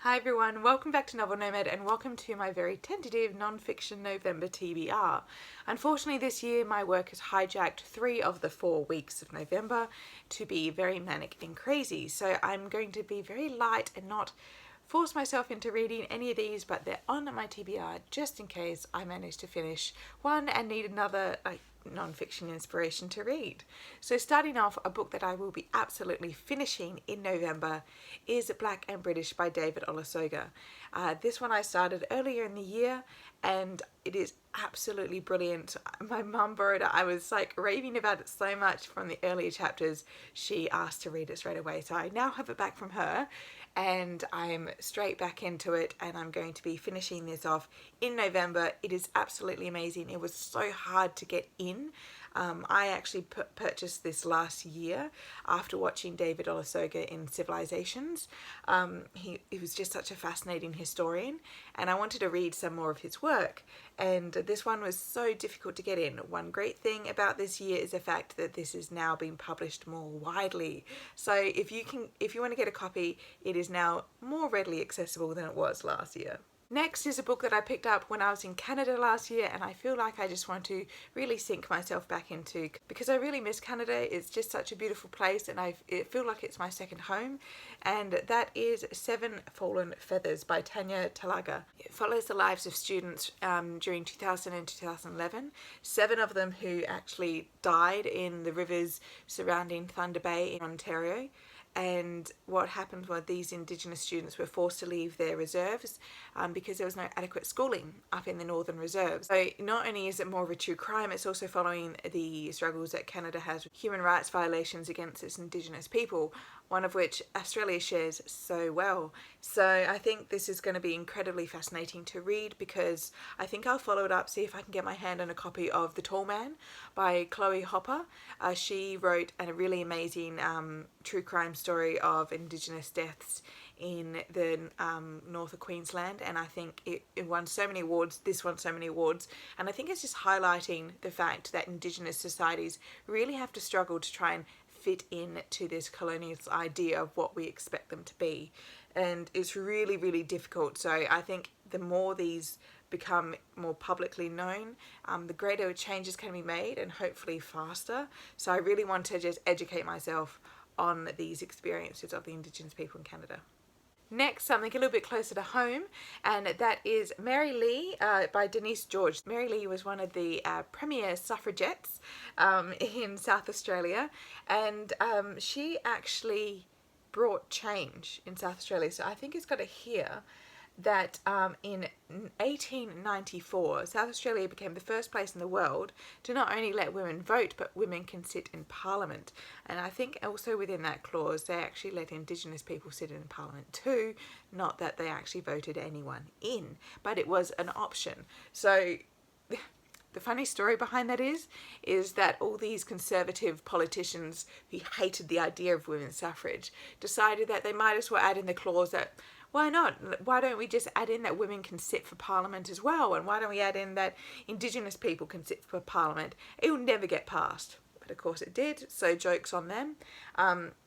Hi everyone, welcome back to Novel Nomad and welcome to my very tentative Nonfiction November TBR. Unfortunately this year my work has hijacked 3 of the 4 weeks of November to be very manic and crazy, so I'm going to be very light and not force myself into reading any of these, but they're on my TBR just in case I manage to finish one and need another non-fiction inspiration to read. So starting off, a book that I will be absolutely finishing in November is Black and British by David Olusoga. This one I started earlier in the year and it is absolutely brilliant. My mum borrowed it. I was like raving about it so much from the earlier chapters. She asked to read it straight away, so I now have it back from her and I'm straight back into it, and I'm going to be finishing this off in November. It is absolutely amazing. It was so hard to get in. I actually purchased this last year after watching David Olusoga in Civilizations. He was just such a fascinating historian and I wanted to read some more of his work, and this one was so difficult to get in. One great thing about this year is the fact that this is now being published more widely. So if you want to get a copy, it is now more readily accessible than it was last year. Next is a book that I picked up when I was in Canada last year, and I feel like I just want to really sink myself back into, because I really miss Canada. It's just such a beautiful place and I feel like it's my second home, and that is 7 Fallen Feathers by Tanya Talaga. It follows the lives of students during 2000 and 2011, 7 of them who actually died in the rivers surrounding Thunder Bay in Ontario. And what happened was these Indigenous students were forced to leave their reserves because there was no adequate schooling up in the Northern Reserves. So not only is it more of a true crime, it's also following the struggles that Canada has with human rights violations against its Indigenous people, one of which Australia shares so well. So I think this is going to be incredibly fascinating to read, because I think I'll follow it up, see if I can get my hand on a copy of The Tall Man by Chloe Hopper. She wrote a really amazing true crime story of Indigenous deaths in the north of Queensland, and I think it won so many awards. This won so many awards, and I think it's just highlighting the fact that Indigenous societies really have to struggle to try and fit in to this colonialist idea of what we expect them to be, and it's really, really difficult. So I think the more these become more publicly known, the greater changes can be made, and hopefully faster. So I really want to just educate myself on these experiences of the Indigenous people in Canada. Next, something a little bit closer to home, and that is Mary Lee by Denise George. Mary Lee was one of the premier suffragettes in South Australia, and she actually brought change in South Australia. So I think it's got to here that in 1894, South Australia became the first place in the world to not only let women vote, but women can sit in Parliament. And I think also within that clause, they actually let Indigenous people sit in Parliament too, not that they actually voted anyone in, but it was an option. So the funny story behind that is that all these conservative politicians who hated the idea of women's suffrage decided that they might as well add in the clause that, why not? Why don't we just add in that women can sit for Parliament as well? And why don't we add in that Indigenous people can sit for Parliament? It will never get passed. But of course it did, so joke's on them.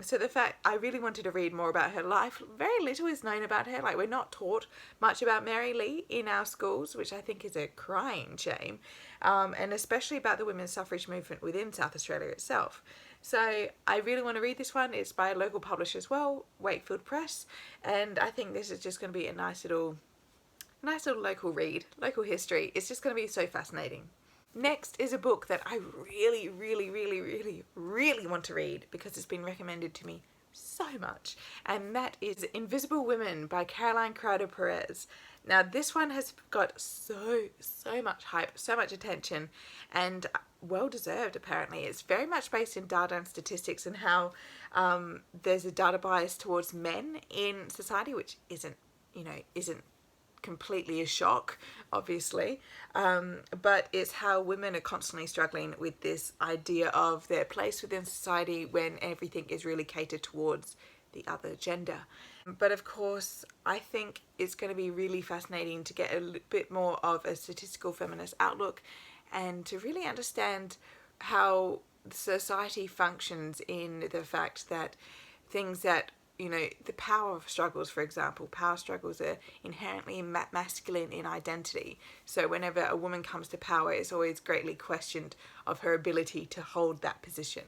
So the fact, I really wanted to read more about her life. Very little is known about her. Like, we're not taught much about Mary Lee in our schools, which I think is a crying shame. And especially about the women's suffrage movement within South Australia itself. So I really want to read this one. It's by a local publisher as well, Wakefield Press, and I think this is just going to be a nice little local read, local history. It's just going to be so fascinating. Next is a book that I really, really, really, really, really want to read because it's been recommended to me so much, and that is Invisible Women by Caroline Criado Perez. Now this one has got so much hype, so much attention, and well deserved apparently. It's very much based in data and statistics, and how there's a data bias towards men in society, which isn't completely a shock, obviously, but it's how women are constantly struggling with this idea of their place within society when everything is really catered towards the other gender. But of course, I think it's going to be really fascinating to get a bit more of a statistical feminist outlook and to really understand how society functions, in the fact that things that the power struggles, for example. Power struggles are inherently masculine in identity. So whenever a woman comes to power, it's always greatly questioned of her ability to hold that position.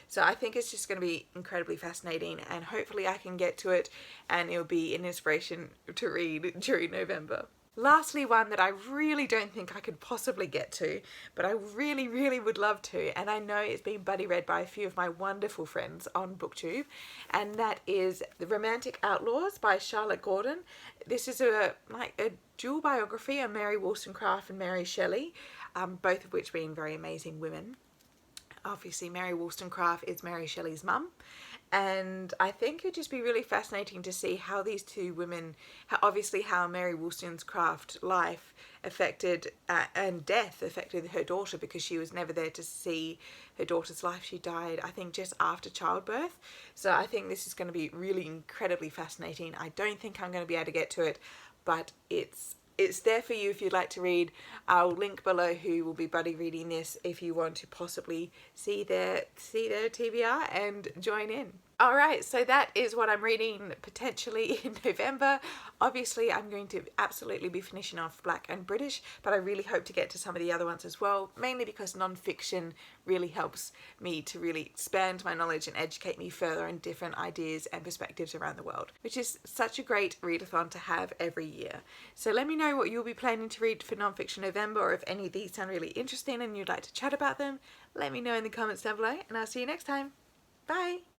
So I think it's just going to be incredibly fascinating, and hopefully I can get to it and it'll be an inspiration to read during November. Lastly, one that I really don't think I could possibly get to, but I really, really would love to, and I know it's been buddy read by a few of my wonderful friends on BookTube, and that is The Romantic Outlaws by Charlotte Gordon. This is a dual biography on Mary Wollstonecraft and Mary Shelley, both of which being very amazing women. Obviously, Mary Wollstonecraft is Mary Shelley's mum, and I think it'd just be really fascinating to see how these two women, how Mary Wollstonecraft's life affected and death affected her daughter, because she was never there to see her daughter's life. She died, I think, just after childbirth. So I think this is going to be really incredibly fascinating. I don't think I'm going to be able to get to it, but it's there for you if you'd like to read. I'll link below who will be buddy reading this if you want to possibly see their TBR and join in. Alright, so that is what I'm reading potentially in November. Obviously, I'm going to absolutely be finishing off Black and British, but I really hope to get to some of the other ones as well, mainly because non-fiction really helps me to really expand my knowledge and educate me further in different ideas and perspectives around the world, which is such a great readathon to have every year. So let me know what you'll be planning to read for Nonfiction November, or if any of these sound really interesting and you'd like to chat about them, let me know in the comments down below, and I'll see you next time. Bye!